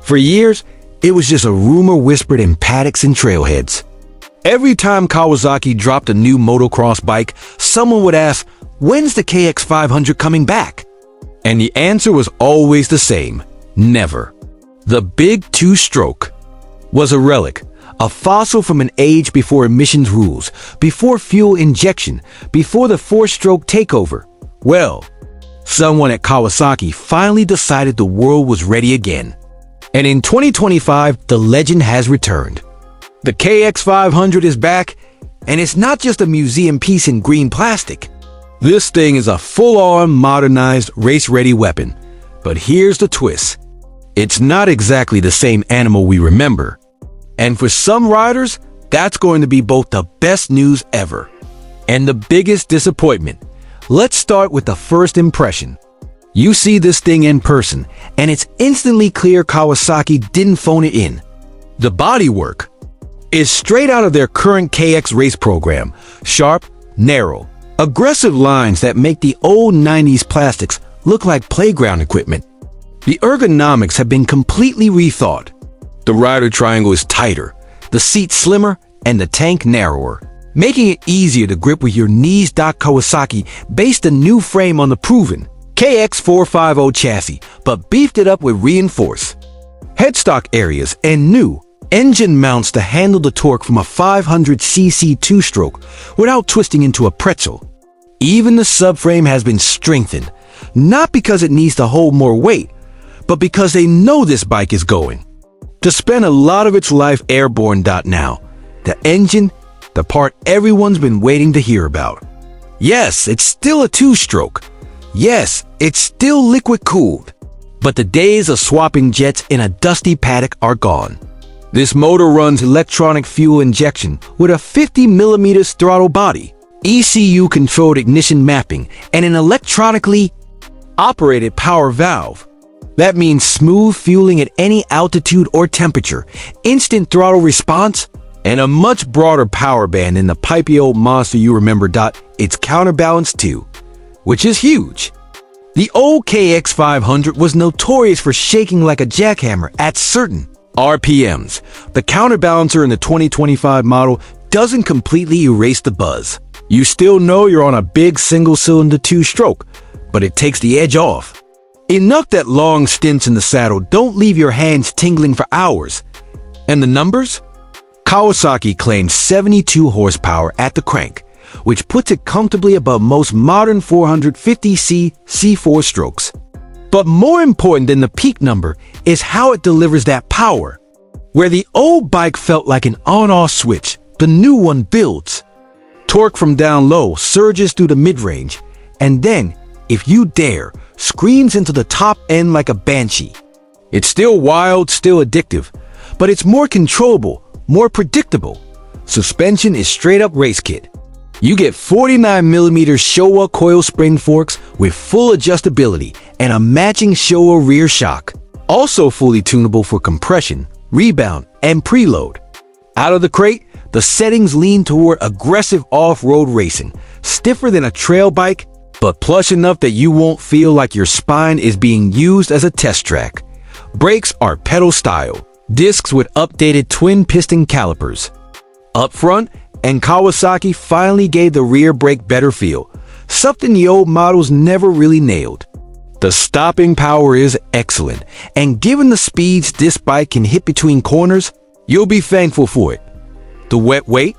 For years, it was just a rumor whispered in paddocks and trailheads. Every time Kawasaki dropped a new motocross bike, someone would ask, "When's the KX500 coming back?" And the answer was always the same: never. The big two-stroke was a relic, a fossil from an age before emissions rules, before fuel injection, before the four-stroke takeover. Well, someone at Kawasaki finally decided the world was ready again. And in 2025, the legend has returned. The KX500 is back, and it's not just a museum piece in green plastic. This thing is a full-on, modernized, race-ready weapon. But here's the twist. It's not exactly the same animal we remember. And for some riders, that's going to be both the best news ever and the biggest disappointment. Let's start with the first impression. You see this thing in person, and it's instantly clear Kawasaki didn't phone it in. The bodywork is straight out of their current KX race program. Sharp, narrow, aggressive lines that make the old 90s plastics look like playground equipment. The ergonomics have been completely rethought. The rider triangle is tighter, the seat slimmer, and the tank narrower, making it easier to grip with your knees. Kawasaki based a new frame on the proven KX450 chassis, but beefed it up with reinforced headstock areas and new engine mounts to handle the torque from a 500cc two-stroke without twisting into a pretzel. Even the subframe has been strengthened, not because it needs to hold more weight, but because they know this bike is going to spend a lot of its life airborne. Now, the engine, the part everyone's been waiting to hear about. Yes, it's still a two-stroke. Yes, it's still liquid-cooled. But the days of swapping jets in a dusty paddock are gone. This motor runs electronic fuel injection with a 50mm throttle body, ECU-controlled ignition mapping, and an electronically operated power valve. That means smooth fueling at any altitude or temperature, instant throttle response, and a much broader power band than the pipey old monster you remember. It's counterbalanced too, which is huge. The old KX500 was notorious for shaking like a jackhammer at certain RPMs. The counterbalancer in the 2025 model doesn't completely erase the buzz. You still know you're on a big single-cylinder two-stroke, but it takes the edge off. Enough that long stints in the saddle don't leave your hands tingling for hours. And the numbers? Kawasaki claims 72 horsepower at the crank, which puts it comfortably above most modern 450cc C4 strokes. But more important than the peak number is how it delivers that power. Where the old bike felt like an on-off switch, the new one builds. Torque from down low surges through the mid-range, and then, if you dare, screams into the top end like a banshee. It's still wild, still addictive, but it's more controllable, more predictable. Suspension is straight up race kit. You get 49mm Showa coil spring forks with full adjustability and a matching Showa rear shock. Also fully tunable for compression, rebound, and preload. Out of the crate, the settings lean toward aggressive off-road racing, stiffer than a trail bike, but plush enough that you won't feel like your spine is being used as a test track. Brakes are pedal style, discs with updated twin piston calipers. Up front, and Kawasaki finally gave the rear brake better feel, something the old models never really nailed. The stopping power is excellent, and given the speeds this bike can hit between corners, you'll be thankful for it. The wet weight?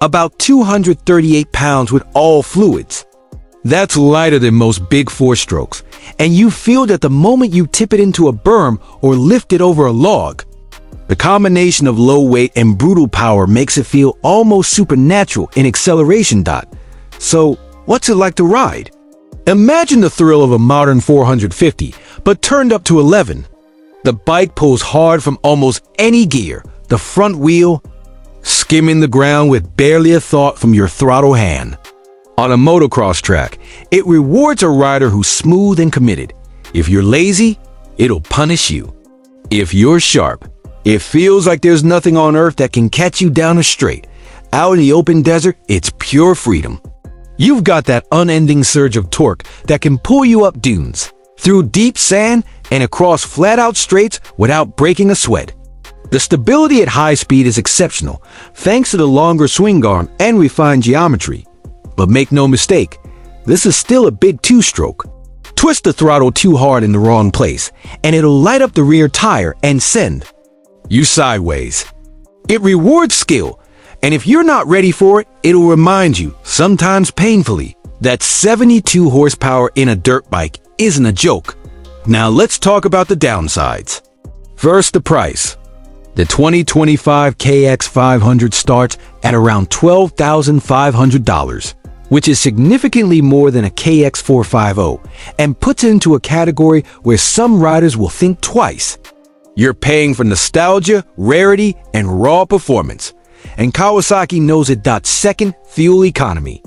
About 238 pounds with all fluids. That's lighter than most big four-strokes, and you feel that the moment you tip it into a berm or lift it over a log. The combination of low weight and brutal power makes it feel almost supernatural in acceleration. So, what's it like to ride? Imagine the thrill of a modern 450, but turned up to 11. The bike pulls hard from almost any gear, the front wheel, skimming the ground with barely a thought from your throttle hand. On a motocross track, it rewards a rider who's smooth and committed. If you're lazy, it'll punish you. If you're sharp, it feels like there's nothing on earth that can catch you down a straight. Out in the open desert, it's pure freedom. You've got that unending surge of torque that can pull you up dunes, through deep sand and across flat-out straights without breaking a sweat. The stability at high speed is exceptional, thanks to the longer swing arm and refined geometry. But make no mistake, this is still a big two-stroke. Twist the throttle too hard in the wrong place, and it'll light up the rear tire and send you sideways. It rewards skill, and if you're not ready for it, it'll remind you, sometimes painfully, that 72 horsepower in a dirt bike isn't a joke. Now let's talk about the downsides. First, the price. The 2025 KX500 starts at around $12,500, which is significantly more than a KX450 and puts it into a category where some riders will think twice. You're paying for nostalgia, rarity, and raw performance, and Kawasaki knows it. Second, fuel economy.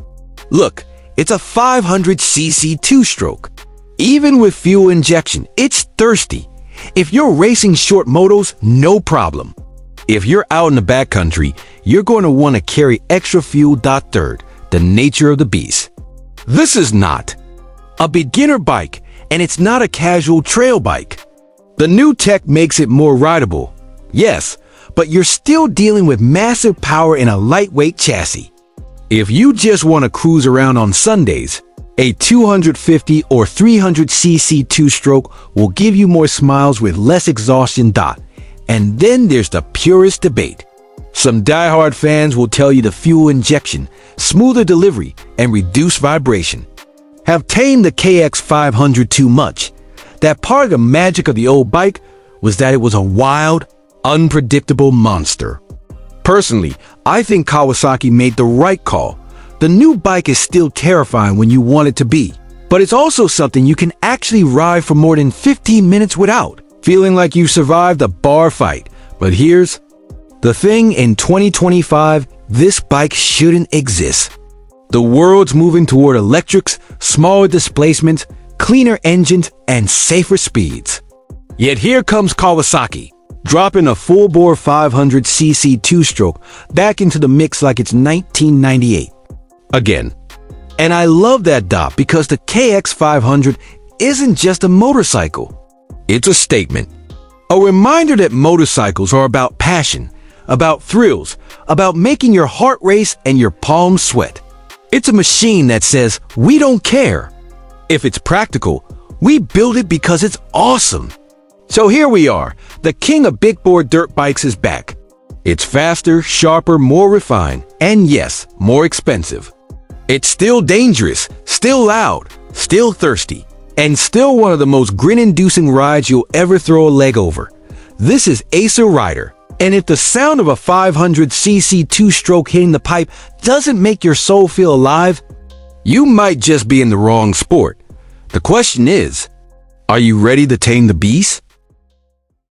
Look, it's a 500cc two-stroke. Even with fuel injection, it's thirsty. If you're racing short motos, no problem. If you're out in the backcountry, you're going to want to carry extra fuel. Third, the nature of the beast. This is not a beginner bike, and it's not a casual trail bike. The new tech makes it more rideable, yes, but you're still dealing with massive power in a lightweight chassis. If you just want to cruise around on Sundays, a 250 or 300cc two-stroke will give you more smiles with less exhaustion. And then there's the purist debate. Some diehard fans will tell you the fuel injection, smoother delivery, and reduced vibration have tamed the KX500 too much. That part of the magic of the old bike was that it was a wild, unpredictable monster. Personally, I think Kawasaki made the right call. The new bike is still terrifying when you want it to be, but it's also something you can actually ride for more than 15 minutes without feeling like you survived a bar fight. But here's the thing: in 2025, this bike shouldn't exist. The world's moving toward electrics, smaller displacements, cleaner engines, and safer speeds. Yet here comes Kawasaki, dropping a full-bore 500cc two-stroke back into the mix like it's 1998. Again. And I love that because the KX500 isn't just a motorcycle. It's a statement. A reminder that motorcycles are about passion, about thrills, about making your heart race and your palms sweat. It's a machine that says, we don't care. If it's practical, we build it because it's awesome. So here we are. The king of big bore dirt bikes is back. It's faster, sharper, more refined, and yes, more expensive. It's still dangerous, still loud, still thirsty, and still one of the most grin-inducing rides you'll ever throw a leg over. This is Acer Rider, and if the sound of a 500cc two-stroke hitting the pipe doesn't make your soul feel alive, you might just be in the wrong sport. The question is, are you ready to tame the beast?